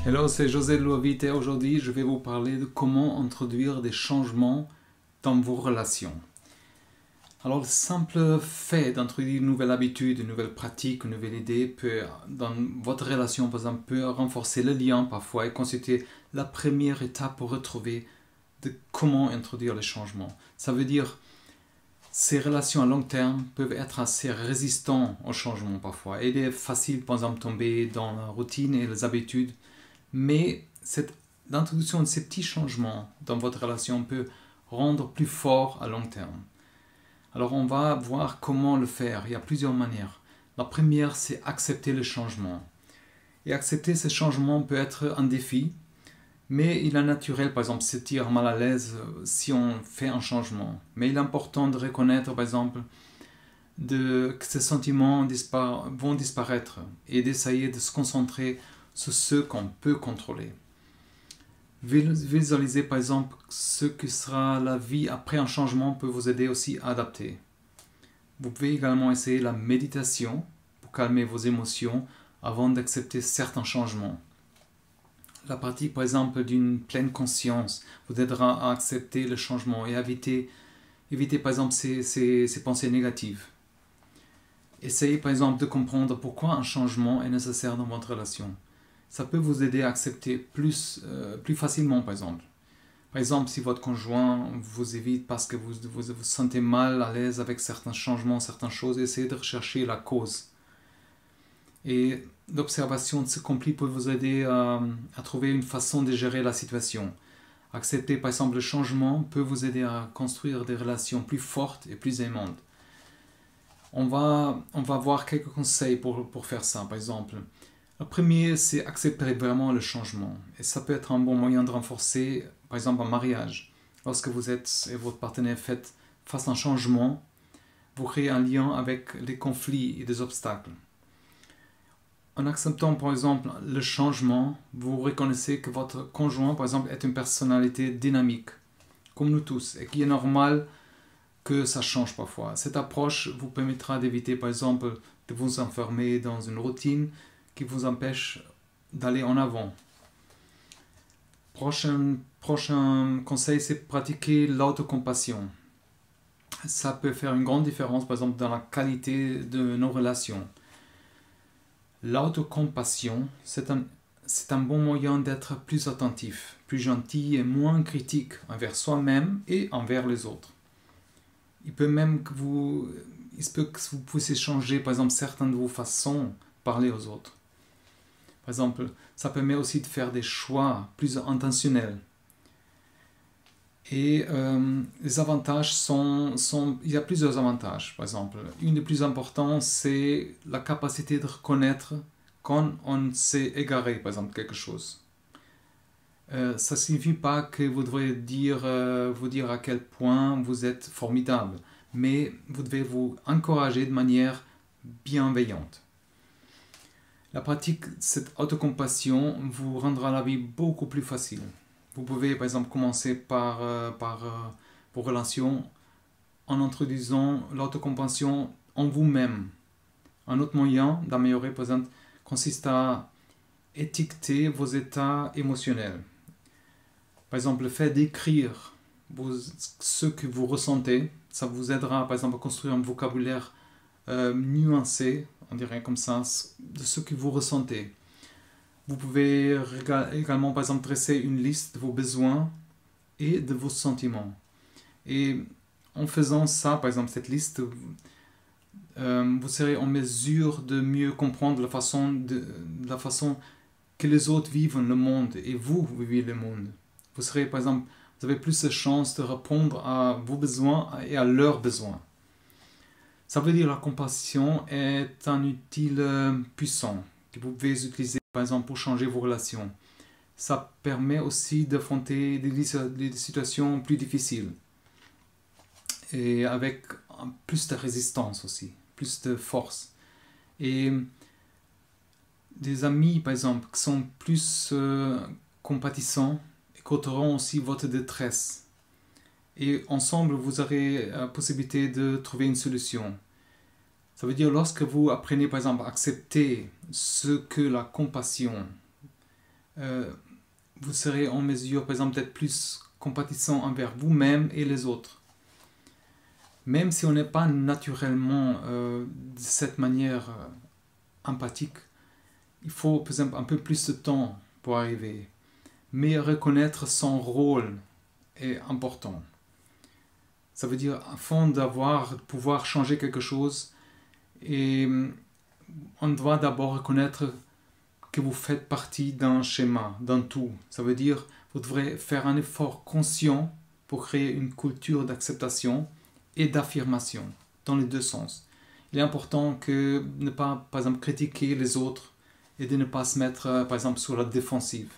Hello, c'est José de Loavite et aujourd'hui je vais vous parler de comment introduire des changements dans vos relations. Alors le simple fait d'introduire une nouvelle habitude, une nouvelle pratique, une nouvelle idée peut, dans votre relation par exemple, peut renforcer le lien parfois et constituer la première étape pour retrouver de comment introduire les changements. Ça veut dire ces relations à long terme peuvent être assez résistantes au changement parfois. Il est facile par exemple de tomber dans la routine et les habitudes. Mais l'introduction de ces petits changements dans votre relation peut rendre plus fort à long terme. Alors on va voir comment le faire. Il y a plusieurs manières. La première, c'est accepter le changement. Et accepter ce changement peut être un défi, mais il est naturel, par exemple, se sentir mal à l'aise si on fait un changement. Mais il est important de reconnaître, par exemple, que ces sentiments vont disparaître et d'essayer de se concentrer sur ce qu'on peut contrôler. Visualiser par exemple ce que sera la vie après un changement peut vous aider aussi à adapter. Vous pouvez également essayer la méditation pour calmer vos émotions avant d'accepter certains changements. La pratique par exemple d'une pleine conscience vous aidera à accepter le changement et à éviter par exemple ces pensées négatives. Essayez par exemple de comprendre pourquoi un changement est nécessaire dans votre relation. Ça peut vous aider à accepter plus facilement, par exemple. Par exemple, si votre conjoint vous évite parce que vous vous sentez mal à l'aise avec certains changements, certaines choses, essayez de rechercher la cause. Et l'observation de ce conflit peut vous aider à trouver une façon de gérer la situation. Accepter, par exemple, le changement peut vous aider à construire des relations plus fortes et plus aimantes. On va voir quelques conseils pour faire ça, par exemple. Le premier, c'est accepter vraiment le changement. Et ça peut être un bon moyen de renforcer, par exemple, un mariage. Lorsque vous êtes et votre partenaire faites face à un changement, vous créez un lien avec les conflits et des obstacles. En acceptant, par exemple, le changement, vous reconnaissez que votre conjoint, par exemple, est une personnalité dynamique, comme nous tous, et qu'il est normal que ça change parfois. Cette approche vous permettra d'éviter, par exemple, de vous enfermer dans une routine qui vous empêche d'aller en avant. Prochain conseil, c'est pratiquer l'autocompassion. Ça peut faire une grande différence, par exemple, dans la qualité de nos relations. L'autocompassion, c'est un bon moyen d'être plus attentif, plus gentil et moins critique envers soi-même et envers les autres. Il peut que vous puissiez changer, par exemple, certaines de vos façons de parler aux autres. Par exemple, ça permet aussi de faire des choix plus intentionnels. Et les avantages il y a plusieurs avantages, par exemple. Une des plus importantes, c'est la capacité de reconnaître quand on s'est égaré, par exemple, quelque chose. Ça ne signifie pas que vous devrez vous dire à quel point vous êtes formidable, mais vous devez vous encourager de manière bienveillante. La pratique de cette autocompassion vous rendra la vie beaucoup plus facile. Vous pouvez par exemple commencer par vos relations en introduisant l'autocompassion en vous-même. Un autre moyen d'améliorer par exemple consiste à étiqueter vos états émotionnels. Par exemple, le fait d'écrire ce que vous ressentez, ça vous aidera par exemple à construire un vocabulaire nuancé, on dirait comme ça, de ce que vous ressentez. Vous pouvez également par exemple dresser une liste de vos besoins et de vos sentiments. Et en faisant ça, par exemple cette liste, vous serez en mesure de mieux comprendre la façon que les autres vivent le monde et vous vivez le monde. Vous avez plus de chances de répondre à vos besoins et à leurs besoins. Ça veut dire que la compassion est un outil puissant que vous pouvez utiliser par exemple pour changer vos relations. Ça permet aussi d'affronter des situations plus difficiles et avec plus de résistance aussi, plus de force. Et des amis par exemple qui sont plus compatissants écouteront aussi votre détresse. Et ensemble, vous aurez la possibilité de trouver une solution. Ça veut dire lorsque vous apprenez par exemple à accepter ce que la compassion vous serez en mesure, par exemple, d'être plus compatissant envers vous-même et les autres. Même si on n'est pas naturellement de cette manière empathique, il faut, par exemple, un peu plus de temps pour arriver. Mais reconnaître son rôle est important. Ça veut dire, afin de pouvoir changer quelque chose, et on doit d'abord reconnaître que vous faites partie d'un schéma, d'un tout. Ça veut dire, vous devrez faire un effort conscient pour créer une culture d'acceptation et d'affirmation, dans les deux sens. Il est important de ne pas, par exemple, critiquer les autres et de ne pas se mettre, par exemple, sur la défensive.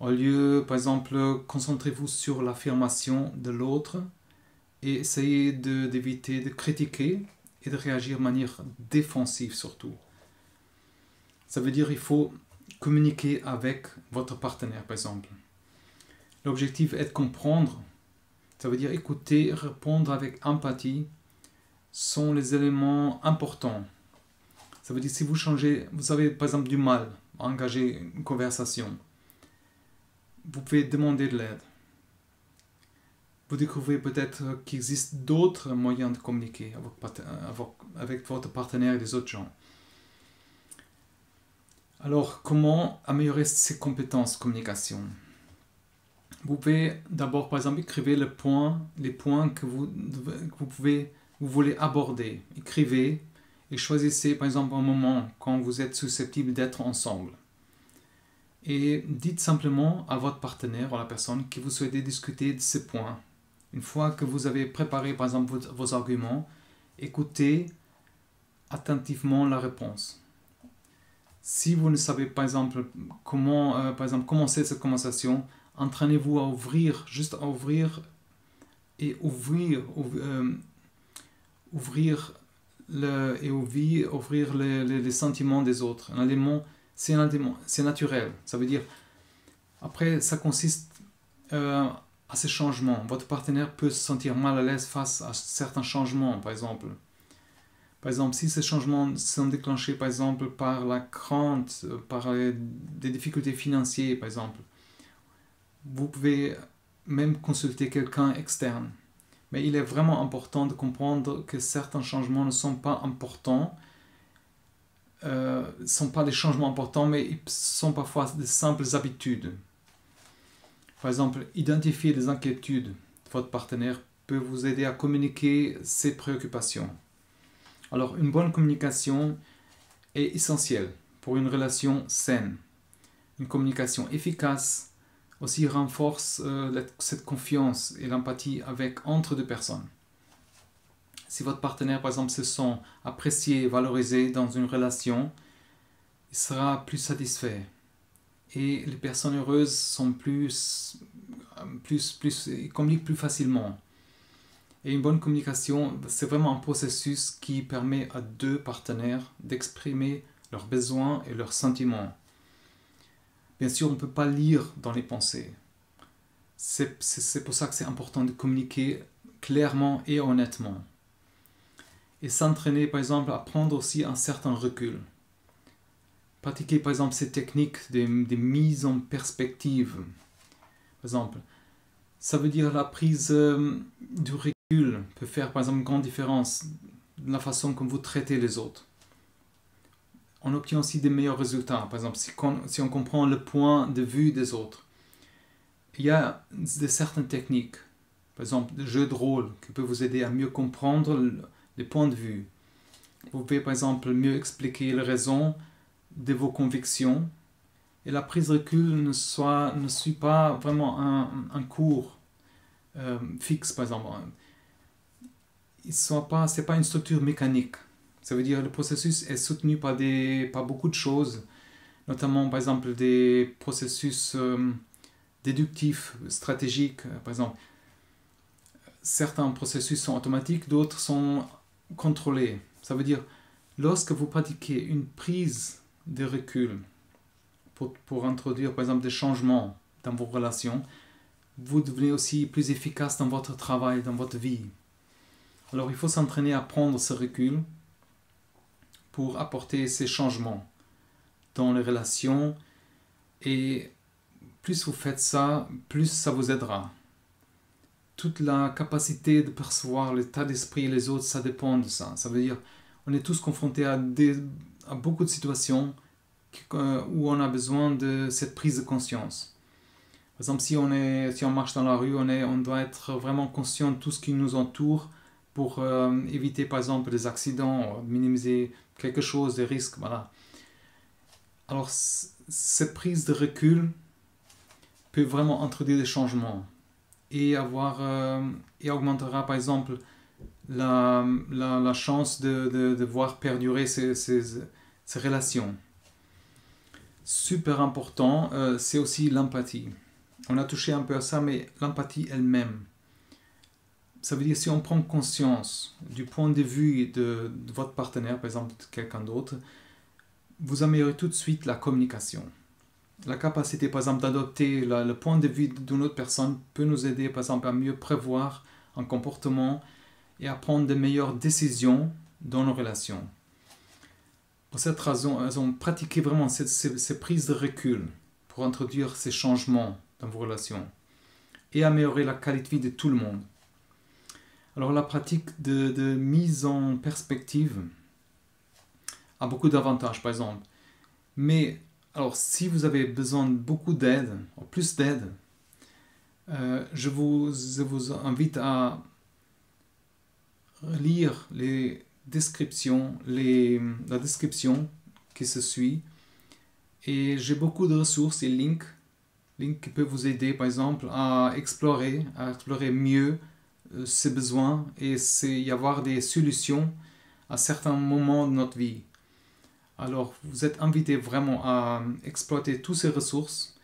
Au lieu, par exemple, concentrez-vous sur l'affirmation de l'autre et essayez d'éviter de critiquer et de réagir de manière défensive surtout. Ça veut dire qu'il faut communiquer avec votre partenaire, par exemple. L'objectif est de comprendre. Ça veut dire écouter, répondre avec empathie sont les éléments importants. Ça veut dire si vous avez par exemple du mal à engager une conversation, vous pouvez demander de l'aide. Vous découvrez peut-être qu'il existe d'autres moyens de communiquer avec votre partenaire et les autres gens. Alors, comment améliorer ces compétences de communication? Vous pouvez d'abord, par exemple, écrire les points que vous voulez aborder. Écrivez et choisissez, par exemple, un moment quand vous êtes susceptible d'être ensemble. Et dites simplement à votre partenaire ou à la personne que vous souhaitez discuter de ces points. Une fois que vous avez préparé, par exemple, vos arguments, écoutez attentivement la réponse. Si vous ne savez, par exemple, comment commencer cette conversation, entraînez-vous à ouvrir les sentiments des autres. C'est naturel. Ça veut dire, après, ça consiste à ces changements. Votre partenaire peut se sentir mal à l'aise face à certains changements, par exemple. Par exemple, si ces changements sont déclenchés, par exemple, par la crainte, par des difficultés financières, par exemple, vous pouvez même consulter quelqu'un externe. Mais il est vraiment important de comprendre que certains changements ne sont pas importants, ne sont pas des changements importants, mais ils sont parfois de simples habitudes. Par exemple, identifier les inquiétudes de votre partenaire peut vous aider à communiquer ses préoccupations. Alors, une bonne communication est essentielle pour une relation saine. Une communication efficace aussi renforce cette confiance et l'empathie entre deux personnes. Si votre partenaire, par exemple, se sent apprécié et valorisé dans une relation, il sera plus satisfait. Et les personnes heureuses communiquent plus facilement. Et une bonne communication, c'est vraiment un processus qui permet à deux partenaires d'exprimer leurs besoins et leurs sentiments. Bien sûr, on ne peut pas lire dans les pensées. C'est pour ça que c'est important de communiquer clairement et honnêtement. Et s'entraîner, par exemple, à prendre aussi un certain recul. Pratiquer, par exemple, ces techniques des mises en perspective. Par exemple, ça veut dire la prise du recul peut faire, par exemple, une grande différence dans la façon dont vous traitez les autres. On obtient aussi des meilleurs résultats. Par exemple, si on comprend le point de vue des autres. Il y a certaines techniques, par exemple, de jeux de rôle qui peuvent vous aider à mieux comprendre les points de vue. Vous pouvez, par exemple, mieux expliquer les raisons de vos convictions. Et la prise de recul ne suit pas vraiment un cours fixe, par exemple. Ce n'est pas une structure mécanique. Ça veut dire que le processus est soutenu par beaucoup de choses, notamment par exemple des processus déductifs, stratégiques. Par exemple, certains processus sont automatiques, d'autres sont contrôlés. Ça veut dire, lorsque vous pratiquez une prise de recul pour introduire par exemple des changements dans vos relations, vous devenez aussi plus efficace dans votre travail, dans votre vie. Alors il faut s'entraîner à prendre ce recul pour apporter ces changements dans les relations Et plus vous faites ça, plus ça vous aidera. Toute la capacité de percevoir l'état d'esprit et les autres, ça dépend de ça. Ça veut dire, on est tous confrontés à beaucoup de situations où on a besoin de cette prise de conscience. Par exemple, si on marche dans la rue, on doit être vraiment conscient de tout ce qui nous entoure pour éviter, par exemple, des accidents, minimiser quelque chose, des risques, voilà. Alors, cette prise de recul peut vraiment introduire des changements et augmentera, par exemple, la chance de voir perdurer ces relations. Super important, c'est aussi l'empathie. On a touché un peu à ça, mais l'empathie elle-même. Ça veut dire si on prend conscience du point de vue de votre partenaire, par exemple de quelqu'un d'autre, vous améliorez tout de suite la communication. La capacité, par exemple, d'adopter le point de vue d'une autre personne peut nous aider, par exemple, à mieux prévoir un comportement et à prendre de meilleures décisions dans nos relations. Pour cette raison, pratiquez vraiment ces prises de recul pour introduire ces changements dans vos relations et améliorer la qualité de vie de tout le monde. Alors la pratique de mise en perspective a beaucoup d'avantages, par exemple. Mais alors, si vous avez besoin de beaucoup d'aide, ou plus d'aide, je vous invite à lire la description qui se suit. Et j'ai beaucoup de ressources et links qui peuvent vous aider, par exemple, à explorer mieux ces besoins et y avoir des solutions à certains moments de notre vie. Alors, vous êtes invité vraiment à exploiter toutes ces ressources.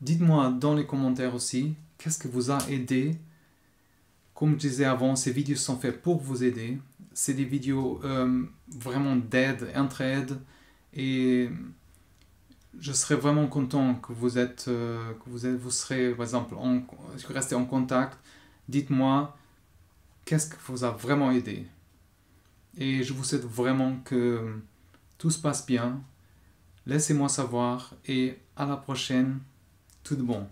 Dites-moi dans les commentaires aussi, qu'est-ce qui vous a aidé. Comme je disais avant, ces vidéos sont faites pour vous aider. C'est des vidéos vraiment d'aide, entraide. Et je serais vraiment content que vous serez, par exemple, restez en contact. Dites-moi, qu'est-ce qui vous a vraiment aidé. Et je vous souhaite vraiment que tout se passe bien. Laissez-moi savoir et à la prochaine. Tout de bon.